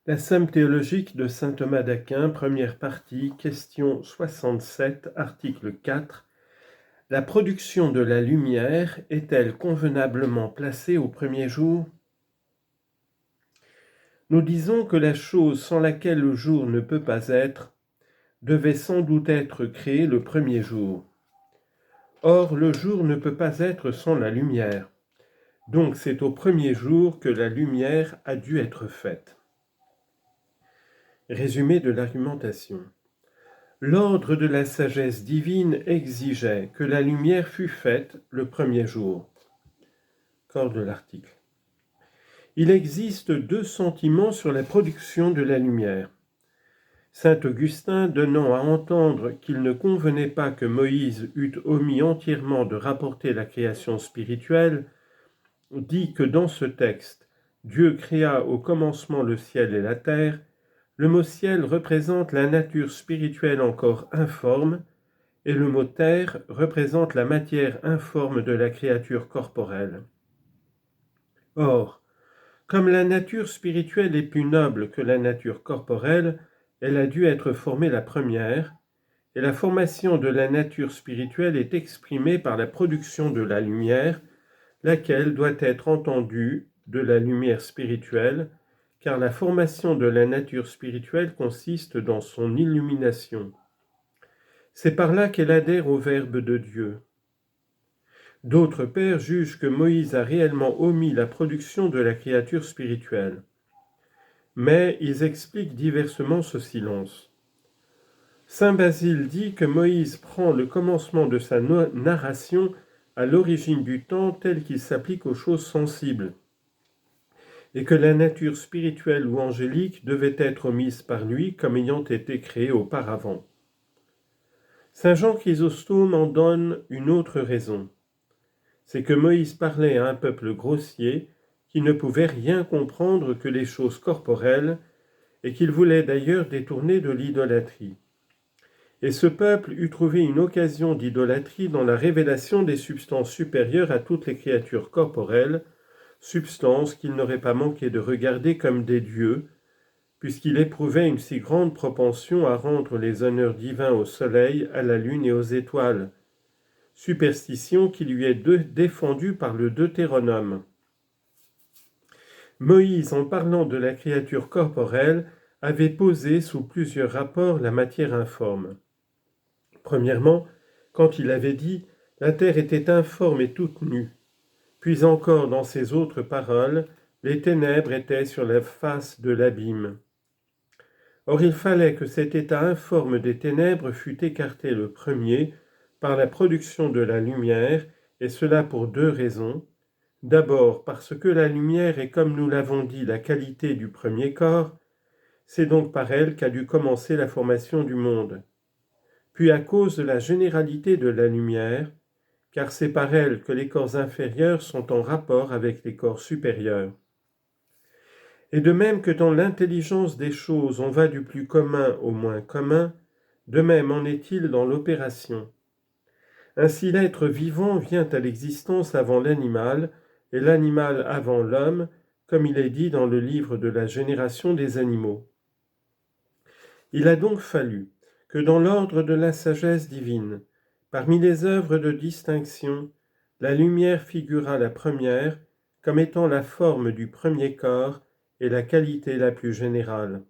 La Somme théologique de saint Thomas d'Aquin, première partie, question 67, article 4. La production de la lumière est-elle convenablement placée au premier jour ? Nous disons que la chose sans laquelle le jour ne peut pas être devait sans doute être créée le premier jour. Or, le jour ne peut pas être sans la lumière. Donc c'est au premier jour que la lumière a dû être faite. Résumé de l'argumentation. L'ordre de la sagesse divine exigeait que la lumière fût faite le premier jour. Corps de l'article. Il existe deux sentiments sur la production de la lumière. Saint Augustin, donnant à entendre qu'il ne convenait pas que Moïse eût omis entièrement de rapporter la création spirituelle, dit que dans ce texte, Dieu créa au commencement le ciel et la terre. Le mot ciel représente la nature spirituelle encore informe, et le mot terre représente la matière informe de la créature corporelle. Or, comme la nature spirituelle est plus noble que la nature corporelle, elle a dû être formée la première, et la formation de la nature spirituelle est exprimée par la production de la lumière, laquelle doit être entendue de la lumière spirituelle, car la formation de la nature spirituelle consiste dans son illumination. C'est par là qu'elle adhère au Verbe de Dieu. D'autres pères jugent que Moïse a réellement omis la production de la créature spirituelle. Mais ils expliquent diversement ce silence. Saint Basile dit que Moïse prend le commencement de sa narration à l'origine du temps tel qu'il s'applique aux choses sensibles, et que la nature spirituelle ou angélique devait être omise par lui comme ayant été créée auparavant. Saint Jean Chrysostome en donne une autre raison. C'est que Moïse parlait à un peuple grossier qui ne pouvait rien comprendre que les choses corporelles et qu'il voulait d'ailleurs détourner de l'idolâtrie. Et ce peuple eût trouvé une occasion d'idolâtrie dans la révélation des substances supérieures à toutes les créatures corporelles, substances qu'il n'aurait pas manqué de regarder comme des dieux, puisqu'il éprouvait une si grande propension à rendre les honneurs divins au soleil, à la lune et aux étoiles, superstition qui lui est défendue par le Deutéronome. Moïse, en parlant de la créature corporelle, avait posé sous plusieurs rapports la matière informe. Premièrement, quand il avait dit « la terre était informe et toute nue », puis encore dans ses autres paroles, « les ténèbres étaient sur la face de l'abîme ». Or il fallait que cet état informe des ténèbres fût écarté le premier par la production de la lumière, et cela pour deux raisons. D'abord parce que la lumière est, comme nous l'avons dit, la qualité du premier corps, c'est donc par elle qu'a dû commencer la formation du monde. Puis à cause de la généralité de la lumière, car c'est par elle que les corps inférieurs sont en rapport avec les corps supérieurs. Et de même que dans l'intelligence des choses on va du plus commun au moins commun, de même en est-il dans l'opération. Ainsi l'être vivant vient à l'existence avant l'animal, et l'animal avant l'homme, comme il est dit dans le livre de la génération des animaux. Il a donc fallu que dans l'ordre de la sagesse divine, parmi les œuvres de distinction, la lumière figurât la première comme étant la forme du premier corps et la qualité la plus générale.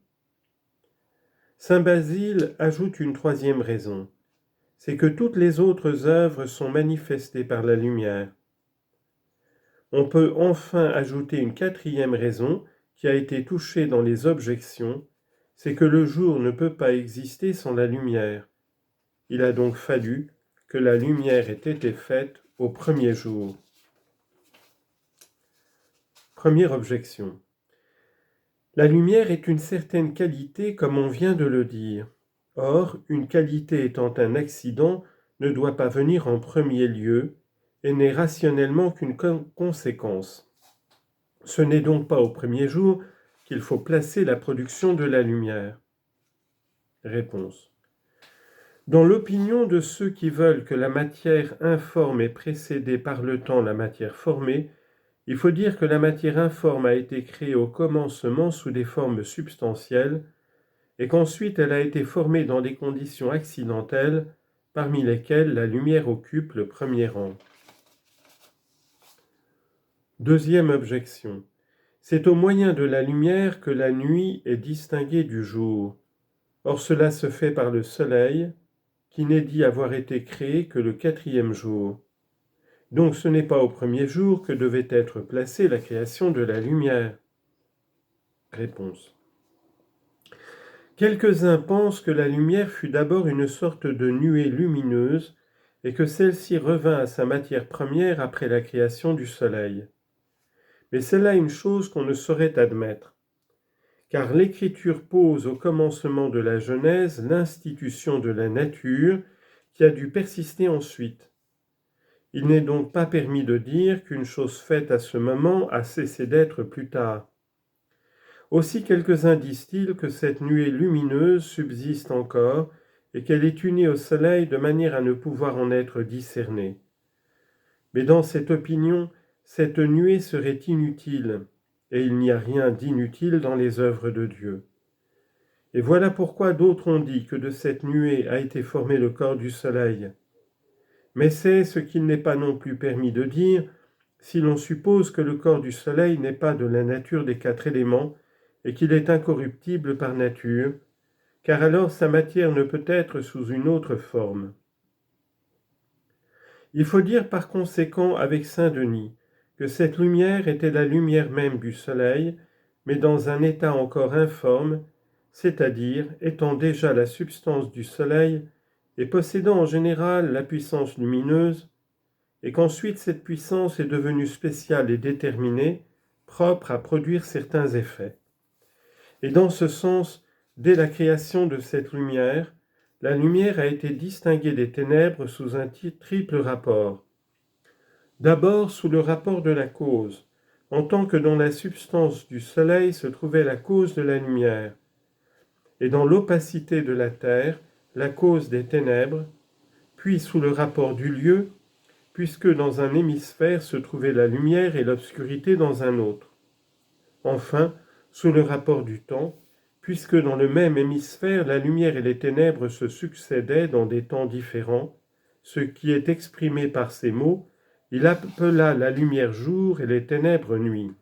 Saint Basile ajoute une troisième raison, c'est que toutes les autres œuvres sont manifestées par la lumière. On peut enfin ajouter une quatrième raison qui a été touchée dans les objections, c'est que le jour ne peut pas exister sans la lumière. Il a donc fallu que la lumière ait été faite au premier jour. Première objection. La lumière est une certaine qualité comme on vient de le dire. Or, une qualité étant un accident ne doit pas venir en premier lieu et n'est rationnellement qu'une conséquence. Ce n'est donc pas au premier jour qu'il faut placer la production de la lumière. Réponse. Dans l'opinion de ceux qui veulent que la matière informe ait précédé par le temps la matière formée, Il faut dire que la matière informe a été créée au commencement sous des formes substantielles et qu'ensuite elle a été formée dans des conditions accidentelles, parmi lesquelles la lumière occupe le premier rang. Deuxième objection. C'est au moyen de la lumière que la nuit est distinguée du jour. Or cela se fait par le soleil, qui n'est dit avoir été créé que le 4e jour. Donc ce n'est pas au premier jour que devait être placée la création de la lumière. Réponse. Quelques-uns pensent que la lumière fut d'abord une sorte de nuée lumineuse et que celle-ci revint à sa matière première après la création du soleil. Mais c'est là une chose qu'on ne saurait admettre, car l'Écriture pose au commencement de la Genèse l'institution de la nature qui a dû persister ensuite. Il n'est donc pas permis de dire qu'une chose faite à ce moment a cessé d'être plus tard. Aussi quelques-uns disent-ils que cette nuée lumineuse subsiste encore et qu'elle est unie au soleil de manière à ne pouvoir en être discernée. Mais dans cette opinion, cette nuée serait inutile, et il n'y a rien d'inutile dans les œuvres de Dieu. Et voilà pourquoi d'autres ont dit que de cette nuée a été formé le corps du soleil. Mais c'est ce qu'il n'est pas non plus permis de dire si l'on suppose que le corps du soleil n'est pas de la nature des 4 éléments et qu'il est incorruptible par nature, car alors sa matière ne peut être sous une autre forme. Il faut dire par conséquent avec saint Denis que cette lumière était la lumière même du soleil, mais dans un état encore informe, c'est-à-dire étant déjà la substance du soleil et possédant en général la puissance lumineuse, et qu'ensuite cette puissance est devenue spéciale et déterminée, propre à produire certains effets. Et dans ce sens, dès la création de cette lumière, la lumière a été distinguée des ténèbres sous un triple rapport. D'abord sous le rapport de la cause, en tant que dans la substance du soleil se trouvait la cause de la lumière, et dans l'opacité de la terre, la cause des ténèbres, puis sous le rapport du lieu, puisque dans un hémisphère se trouvait la lumière et l'obscurité dans un autre. Enfin, sous le rapport du temps, puisque dans le même hémisphère la lumière et les ténèbres se succédaient dans des temps différents, ce qui est exprimé par ces mots, il appela la lumière jour et les ténèbres nuit.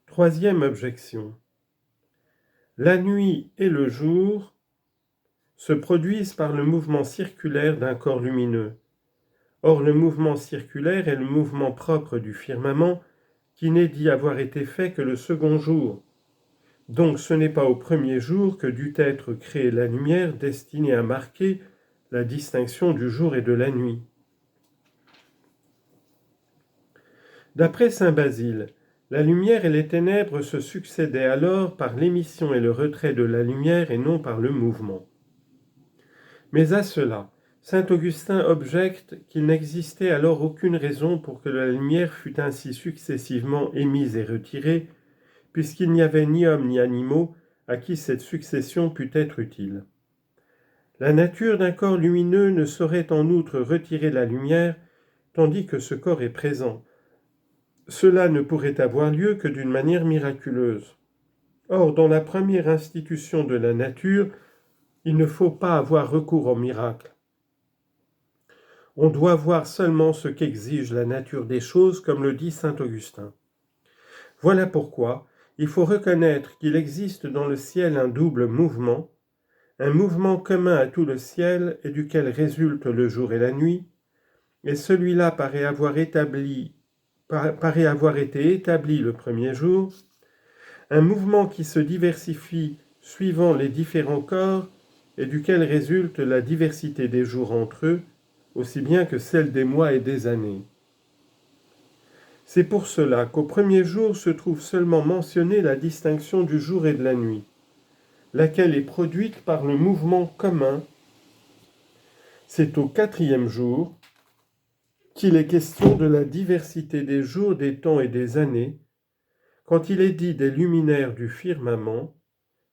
Troisième objection. La nuit et le jour se produisent par le mouvement circulaire d'un corps lumineux. Or le mouvement circulaire est le mouvement propre du firmament qui n'est dit avoir été fait que le second jour. Donc ce n'est pas au premier jour que dut être créée la lumière destinée à marquer la distinction du jour et de la nuit. D'après saint Basile, la lumière et les ténèbres se succédaient alors par l'émission et le retrait de la lumière et non par le mouvement. Mais à cela, saint Augustin objecte qu'il n'existait alors aucune raison pour que la lumière fût ainsi successivement émise et retirée, puisqu'il n'y avait ni hommes ni animaux à qui cette succession pût être utile. La nature d'un corps lumineux ne saurait en outre retirer la lumière, tandis que ce corps est présent. Cela ne pourrait avoir lieu que d'une manière miraculeuse. Or, dans la première institution de la nature, il ne faut pas avoir recours au miracle. On doit voir seulement ce qu'exige la nature des choses, comme le dit saint Augustin. Voilà pourquoi il faut reconnaître qu'il existe dans le ciel un double mouvement, un mouvement commun à tout le ciel et duquel résultent le jour et la nuit, et celui-là paraît avoir été établi le premier jour, un mouvement qui se diversifie suivant les différents corps et duquel résulte la diversité des jours entre eux, aussi bien que celle des mois et des années. C'est pour cela qu'au premier jour se trouve seulement mentionnée la distinction du jour et de la nuit, laquelle est produite par le mouvement commun. C'est au 4e jour qu'il est question de la diversité des jours, des temps et des années, quand il est dit des luminaires du firmament,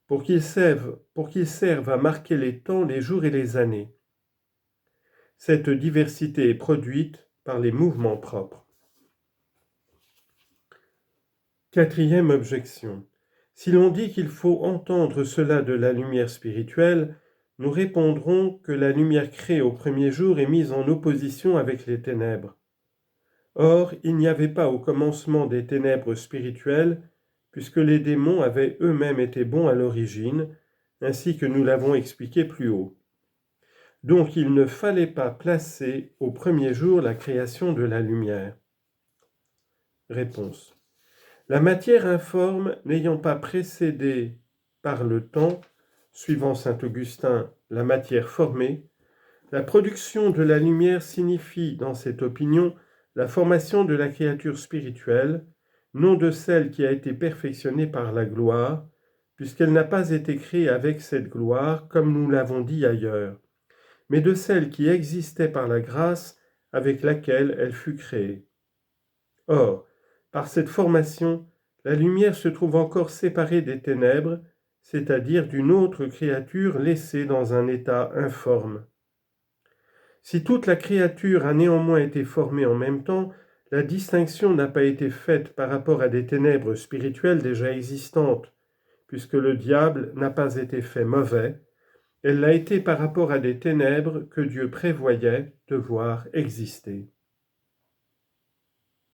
pour qu'ils servent à marquer les temps, les jours et les années. Cette diversité est produite par les mouvements propres. Quatrième objection. Si l'on dit qu'il faut entendre cela de la lumière spirituelle, nous répondrons que la lumière créée au premier jour est mise en opposition avec les ténèbres. Or, il n'y avait pas au commencement des ténèbres spirituelles, puisque les démons avaient eux-mêmes été bons à l'origine, ainsi que nous l'avons expliqué plus haut. Donc il ne fallait pas placer au premier jour la création de la lumière. Réponse. La matière informe n'ayant pas précédé par le temps, suivant saint Augustin, la matière formée, la production de la lumière signifie, dans cette opinion, la formation de la créature spirituelle, non de celle qui a été perfectionnée par la gloire, puisqu'elle n'a pas été créée avec cette gloire, comme nous l'avons dit ailleurs, mais de celle qui existait par la grâce avec laquelle elle fut créée. Or, par cette formation, la lumière se trouve encore séparée des ténèbres, c'est-à-dire d'une autre créature laissée dans un état informe. Si toute la créature a néanmoins été formée en même temps, la distinction n'a pas été faite par rapport à des ténèbres spirituelles déjà existantes, puisque le diable n'a pas été fait mauvais, elle l'a été par rapport à des ténèbres que Dieu prévoyait devoir exister.